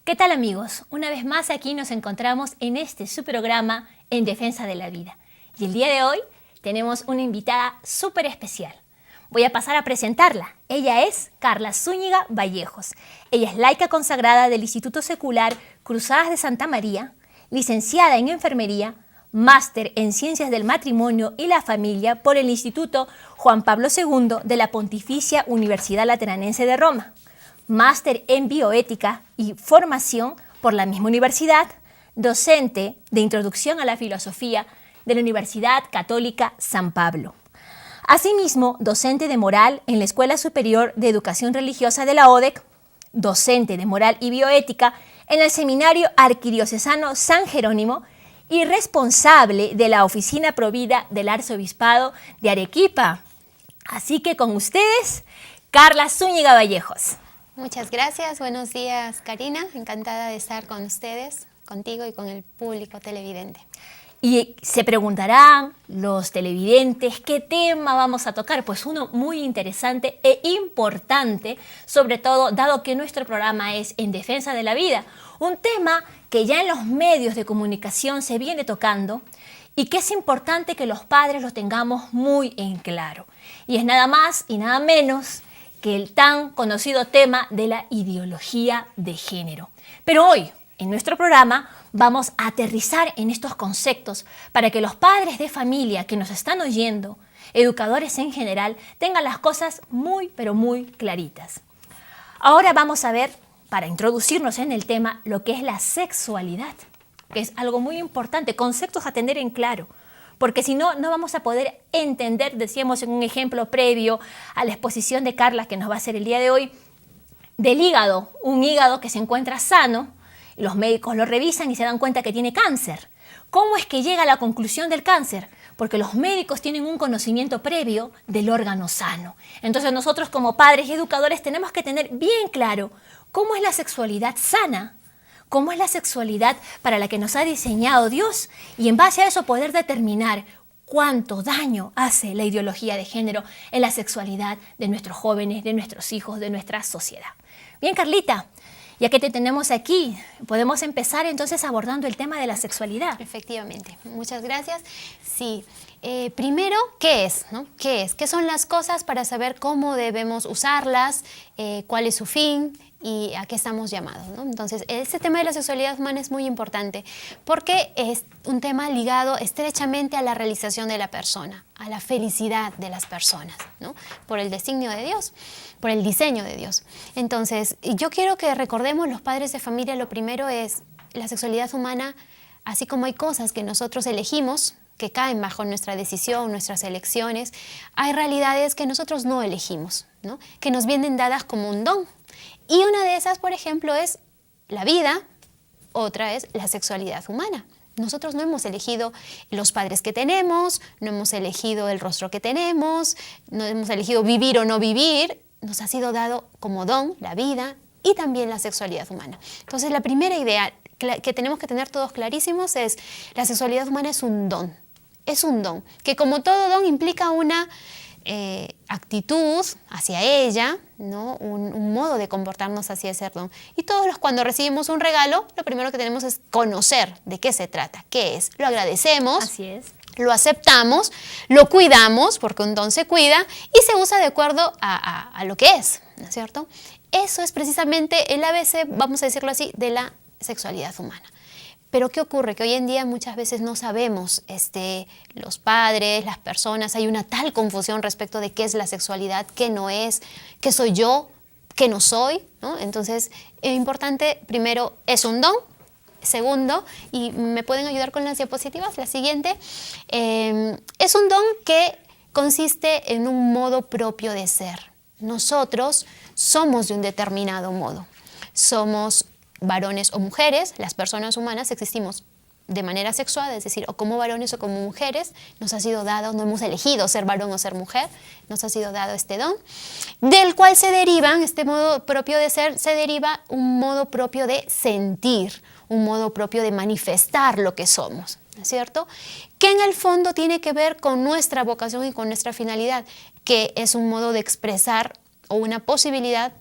¿Qué tal, amigos? Una vez más aquí nos encontramos en su programa En Defensa de la Vida. Y el día de hoy tenemos una invitada súper especial. Voy a pasar a presentarla. Ella es Carla Zúñiga Vallejos. Ella es laica consagrada del Instituto Secular Cruzadas de Santa María, licenciada en Enfermería, máster en Ciencias del Matrimonio y la Familia por el Instituto Juan Pablo II de la Pontificia Universidad Lateranense de Roma, máster en Bioética y Formación por la misma universidad, docente de Introducción a la Filosofía de la Universidad Católica San Pablo. Asimismo, docente de Moral en la Escuela Superior de Educación Religiosa de la ODEC, docente de Moral y Bioética en el Seminario Arquidiocesano San Jerónimo y responsable de la Oficina Provida del Arzobispado de Arequipa. Así que con ustedes, Carla Zúñiga Vallejos. Muchas gracias, buenos días Karina, encantada de estar con ustedes, contigo y con el público televidente. Y se preguntarán los televidentes qué tema vamos a tocar, pues uno muy interesante e importante, sobre todo dado que nuestro programa es En Defensa de la Vida, un tema que ya en los medios de comunicación se viene tocando y que es importante que los padres lo tengamos muy en claro. Y es nada más y nada menos que el tan conocido tema de la ideología de género. Pero hoy, en nuestro programa, vamos a aterrizar en estos conceptos para que los padres de familia que nos están oyendo, educadores en general, tengan las cosas muy, pero muy claritas. Ahora vamos a ver, para introducirnos en el tema, lo que es la sexualidad, que es algo muy importante, conceptos a tener en claro. Porque si no, no vamos a poder entender, decíamos en un ejemplo previo a la exposición de Carla que nos va a hacer el día de hoy, del hígado, un hígado que se encuentra sano, los médicos lo revisan y se dan cuenta que tiene cáncer. ¿Cómo es que llega a la conclusión del cáncer? Porque los médicos tienen un conocimiento previo del órgano sano. Entonces nosotros como padres y educadores tenemos que tener bien claro cómo es la sexualidad sana, cómo es la sexualidad para la que nos ha diseñado Dios y en base a eso poder determinar cuánto daño hace la ideología de género en la sexualidad de nuestros jóvenes, de nuestros hijos, de nuestra sociedad. Bien, Carlita, ya que te tenemos aquí, podemos empezar entonces abordando el tema de la sexualidad. Efectivamente, muchas gracias. Sí, primero, ¿qué es? ¿No? ¿Qué es? ¿Qué son las cosas para saber cómo debemos usarlas? ¿Cuál es su fin? Y a qué estamos llamados, ¿no? Entonces, este tema de la sexualidad humana es muy importante porque es un tema ligado estrechamente a la realización de la persona, a la felicidad de las personas, ¿no? Por el designio de Dios, por el diseño de Dios. Entonces, yo quiero que recordemos los padres de familia, lo primero es la sexualidad humana, así como hay cosas que nosotros elegimos, que caen bajo nuestra decisión, nuestras elecciones, hay realidades que nosotros no elegimos, ¿no? Que nos vienen dadas como un don. Y una de esas, por ejemplo, es la vida, otra es la sexualidad humana. Nosotros no hemos elegido los padres que tenemos, no hemos elegido el rostro que tenemos, no hemos elegido vivir o no vivir, nos ha sido dado como don la vida y también la sexualidad humana. Entonces, la primera idea que tenemos que tener todos clarísimos es la sexualidad humana es un don que como todo don implica una actitud hacia ella, ¿no? Un modo de comportarnos hacia ese don. Y todos cuando recibimos un regalo, lo primero que tenemos es conocer de qué se trata, qué es. Lo agradecemos, Así es. Lo aceptamos, lo cuidamos, porque un don se cuida, y se usa de acuerdo a lo que es, ¿no es cierto? Eso es precisamente el ABC, vamos a decirlo así, de la sexualidad humana. Pero ¿qué ocurre? Que hoy en día muchas veces no sabemos, los padres, las personas, hay una tal confusión respecto de qué es la sexualidad, qué no es, qué soy yo, qué no soy, ¿no? Entonces, es importante, primero, es un don. Segundo, y me pueden ayudar con las diapositivas, la siguiente, es un don que consiste en un modo propio de ser. Nosotros somos de un determinado modo. Somos varones o mujeres, las personas humanas existimos de manera sexual, es decir, o como varones o como mujeres, nos ha sido dado, no hemos elegido ser varón o ser mujer, nos ha sido dado este don, del cual se derivan, este modo propio de ser, se deriva un modo propio de sentir, un modo propio de manifestar lo que somos, ¿no es cierto? Que en el fondo tiene que ver con nuestra vocación y con nuestra finalidad, que es un modo de expresar o una posibilidad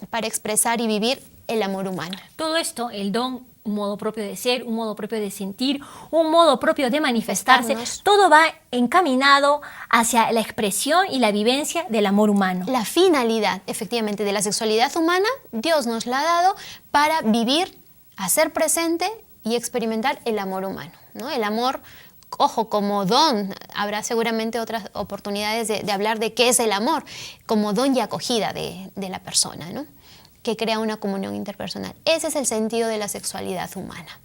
para expresar y vivir el amor humano. Todo esto, el don, un modo propio de ser, un modo propio de sentir, un modo propio de manifestarse, todo va encaminado hacia la expresión y la vivencia del amor humano. La finalidad, efectivamente, de la sexualidad humana, Dios nos la ha dado para vivir, hacer presente y experimentar el amor humano, ¿no? El amor, ojo, como don, habrá seguramente otras oportunidades de hablar de qué es el amor, como don y acogida de la persona, ¿no? Que crea una comunión interpersonal. Ese es el sentido de la sexualidad humana.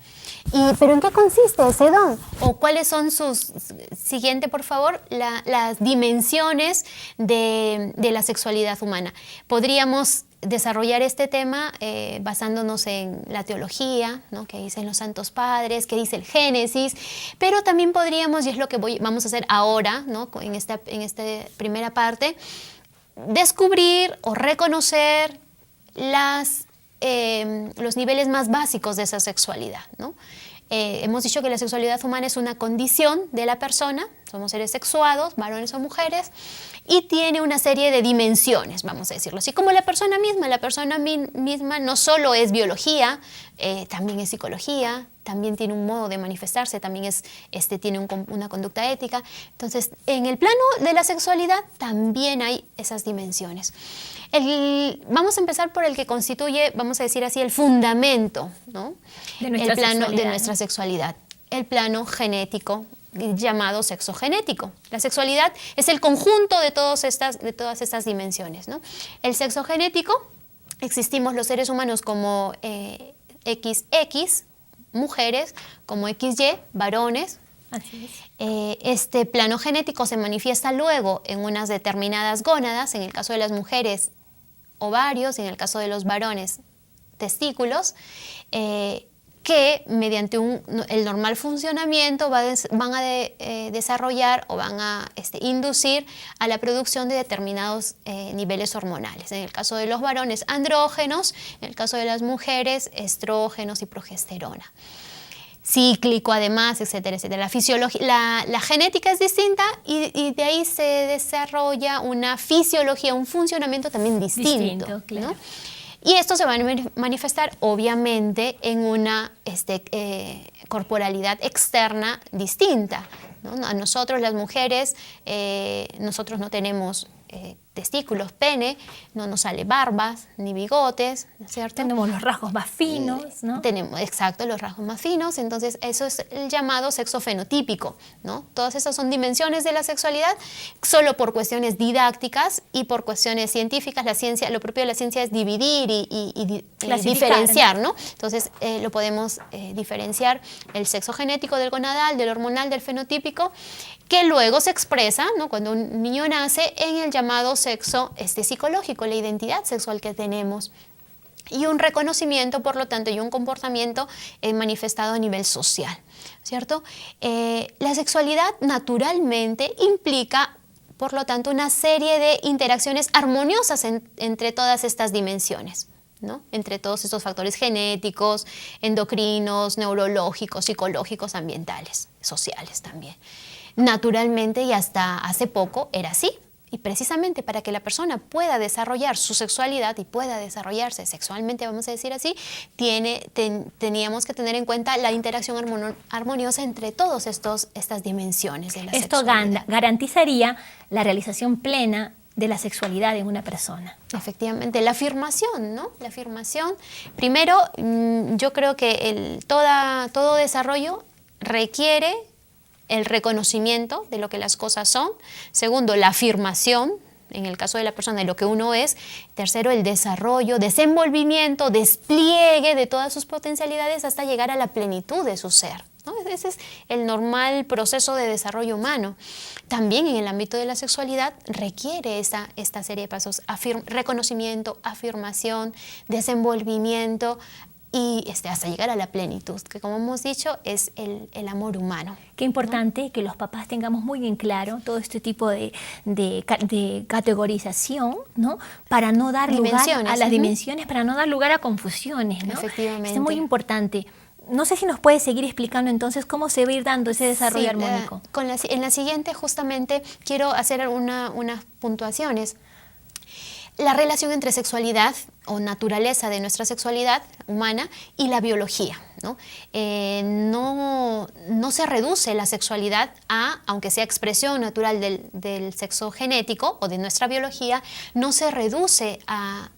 ¿Pero en qué consiste ese don? ¿O cuáles son sus, siguiente por favor, las dimensiones de la sexualidad humana? Podríamos desarrollar este tema basándonos en la teología, ¿no? Que dicen los santos padres, que dice el Génesis, pero también podríamos, y es lo que vamos a hacer ahora, ¿no? en esta primera parte, descubrir o reconocer los niveles más básicos de esa sexualidad, ¿no? Hemos dicho que la sexualidad humana es una condición de la persona, somos seres sexuados, varones o mujeres, y tiene una serie de dimensiones, vamos a decirlo así, como la persona misma no solo es biología, también es psicología, también tiene un modo de manifestarse, también tiene una conducta ética. Entonces, en el plano de la sexualidad también hay esas dimensiones. Vamos a empezar por el que constituye, vamos a decir así, el fundamento, ¿no? De nuestra sexualidad, el plano genético, llamado sexo genético. La sexualidad es el conjunto de todas estas dimensiones, ¿no? El sexo genético, existimos los seres humanos como XX, mujeres, como XY, varones. Así es. Este plano genético se manifiesta luego en unas determinadas gónadas, en el caso de las mujeres, ovarios, y en el caso de los varones, testículos, que mediante el normal funcionamiento van a desarrollar o van a inducir a la producción de determinados niveles hormonales. En el caso de los varones, andrógenos, en el caso de las mujeres, estrógenos y progesterona. Cíclico además, etcétera, etcétera. La genética es distinta y de ahí se desarrolla una fisiología, un funcionamiento también distinto, claro, ¿no? Y esto se va a manifestar obviamente en una corporalidad externa distinta, ¿no? A nosotros las mujeres, nosotros no tenemos testículos, pene, no nos sale barbas ni bigotes, ¿no es cierto? Tenemos los rasgos más finos, ¿no? Tenemos, exacto, los rasgos más finos, entonces eso es el llamado sexo fenotípico, ¿no? Todas esas son dimensiones de la sexualidad, solo por cuestiones didácticas y por cuestiones científicas. La ciencia, lo propio de la ciencia es dividir y diferenciar, ¿no? Entonces lo podemos diferenciar el sexo genético del gonadal, del hormonal, del fenotípico, que luego se expresa, ¿no? Cuando un niño nace, en el llamado sexo psicológico, la identidad sexual que tenemos, y un reconocimiento, por lo tanto, y un comportamiento manifestado a nivel social, ¿cierto? La sexualidad naturalmente implica, por lo tanto, una serie de interacciones armoniosas entre todas estas dimensiones, ¿no? Entre todos estos factores genéticos, endocrinos, neurológicos, psicológicos, ambientales, sociales también. Naturalmente, y hasta hace poco era así. Y precisamente para que la persona pueda desarrollar su sexualidad y pueda desarrollarse sexualmente, vamos a decir así, teníamos que tener en cuenta la interacción armoniosa entre todas estas dimensiones de la sexualidad. Esto garantizaría la realización plena de la sexualidad en una persona. Efectivamente, la afirmación, ¿no? La afirmación, primero, yo creo que todo desarrollo requiere el reconocimiento de lo que las cosas son. Segundo, la afirmación, en el caso de la persona, de lo que uno es. Tercero, el desarrollo, desenvolvimiento, despliegue de todas sus potencialidades hasta llegar a la plenitud de su ser, ¿no? Ese es el normal proceso de desarrollo humano. También en el ámbito de la sexualidad requiere esta serie de pasos: reconocimiento, afirmación, desenvolvimiento, y hasta llegar a la plenitud, que como hemos dicho es el amor humano. Qué importante, ¿no?, que los papás tengamos muy en claro todo este tipo de categorización, ¿no? Para no dar lugar a las dimensiones, para no dar lugar a confusiones, ¿no? Efectivamente. Es muy importante. No sé si nos puedes seguir explicando entonces cómo se va a ir dando ese desarrollo armónico. En la siguiente justamente quiero hacer unas puntuaciones. la relación entre sexualidad o naturaleza de nuestra sexualidad humana y la biología, ¿no? No se reduce la sexualidad a, aunque sea expresión natural del sexo genético o de nuestra biología, no se reduce a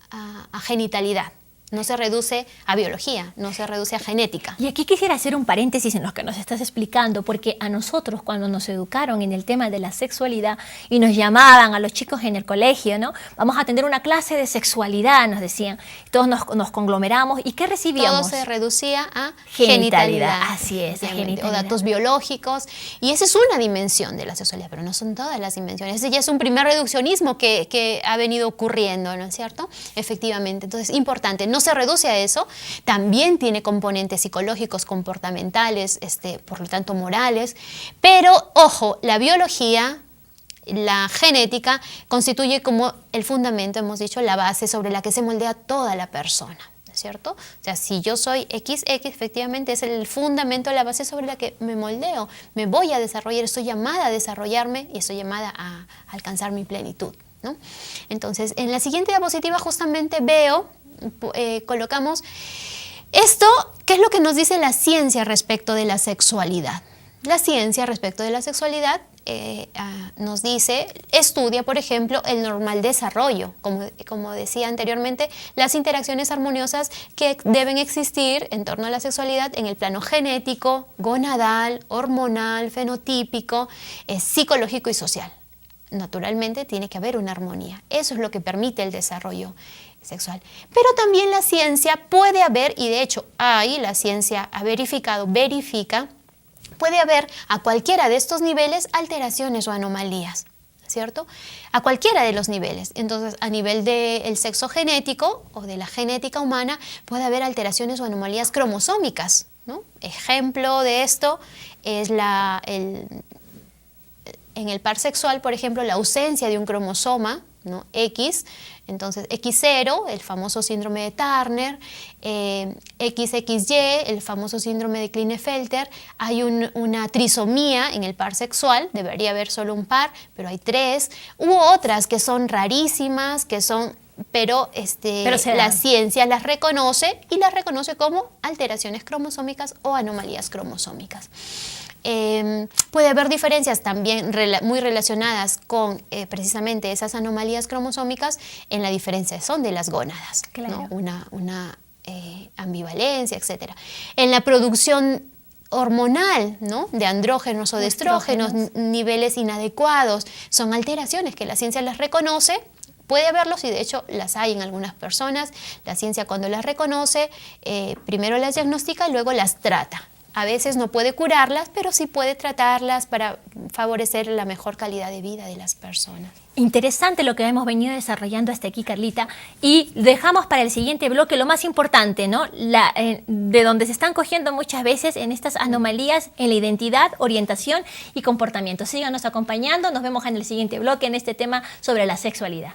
genitalidad. No se reduce a biología, no se reduce a genética. Y aquí quisiera hacer un paréntesis en lo que nos estás explicando, porque a nosotros cuando nos educaron en el tema de la sexualidad y nos llamaban a los chicos en el colegio, ¿no? Vamos a tener una clase de sexualidad, nos decían. Todos nos conglomeramos. ¿Y qué recibíamos? Todo se reducía a genitalidad. Así es, genitalidad. O datos biológicos. Y esa es una dimensión de la sexualidad, pero no son todas las dimensiones. Ese ya es un primer reduccionismo que ha venido ocurriendo, ¿no es cierto? Efectivamente. Entonces, importante, no se reduce a eso, también tiene componentes psicológicos, comportamentales, por lo tanto morales, pero ojo, la biología, la genética constituye como el fundamento, hemos dicho, la base sobre la que se moldea toda la persona, ¿no es cierto? O sea, si yo soy XX, efectivamente es el fundamento, la base sobre la que me moldeo, me voy a desarrollar, estoy llamada a desarrollarme y estoy llamada a alcanzar mi plenitud, ¿no? Entonces, en la siguiente diapositiva justamente colocamos esto, ¿qué es lo que nos dice la ciencia respecto de la sexualidad? La ciencia respecto de la sexualidad nos dice, estudia, por ejemplo, el normal desarrollo, como decía anteriormente, las interacciones armoniosas que deben existir en torno a la sexualidad en el plano genético, gonadal, hormonal, fenotípico, psicológico y social. Naturalmente tiene que haber una armonía. Eso es lo que permite el desarrollo sexual. Pero también la ciencia puede haber, y de hecho la ciencia ha verifica, puede haber a cualquiera de estos niveles alteraciones o anomalías, ¿cierto? A cualquiera de los niveles. Entonces, a nivel del sexo genético o de la genética humana, puede haber alteraciones o anomalías cromosómicas, ¿no? Ejemplo de esto es en el par sexual, por ejemplo, la ausencia de un cromosoma, ¿no? X, entonces X0, el famoso síndrome de Turner, XXY, el famoso síndrome de Klinefelter, hay una trisomía en el par sexual, debería haber solo un par, pero hay 3, u otras que son rarísimas, pero la ciencia las reconoce y las reconoce como alteraciones cromosómicas o anomalías cromosómicas. Puede haber diferencias también muy relacionadas con precisamente esas anomalías cromosómicas en la diferenciación de las gónadas, claro, ¿no? Una ambivalencia, etc. En la producción hormonal, ¿no? De andrógenos o de estrógenos, niveles inadecuados, son alteraciones que la ciencia las reconoce. Puede haberlos y de hecho las hay en algunas personas. La ciencia cuando las reconoce, primero las diagnostica y luego las trata. A veces no puede curarlas, pero sí puede tratarlas para favorecer la mejor calidad de vida de las personas. Interesante lo que hemos venido desarrollando hasta aquí, Carlita, y dejamos para el siguiente bloque lo más importante, ¿no? De donde se están cogiendo muchas veces en estas anomalías en la identidad, orientación y comportamiento. Síganos acompañando, nos vemos en el siguiente bloque en este tema sobre la sexualidad.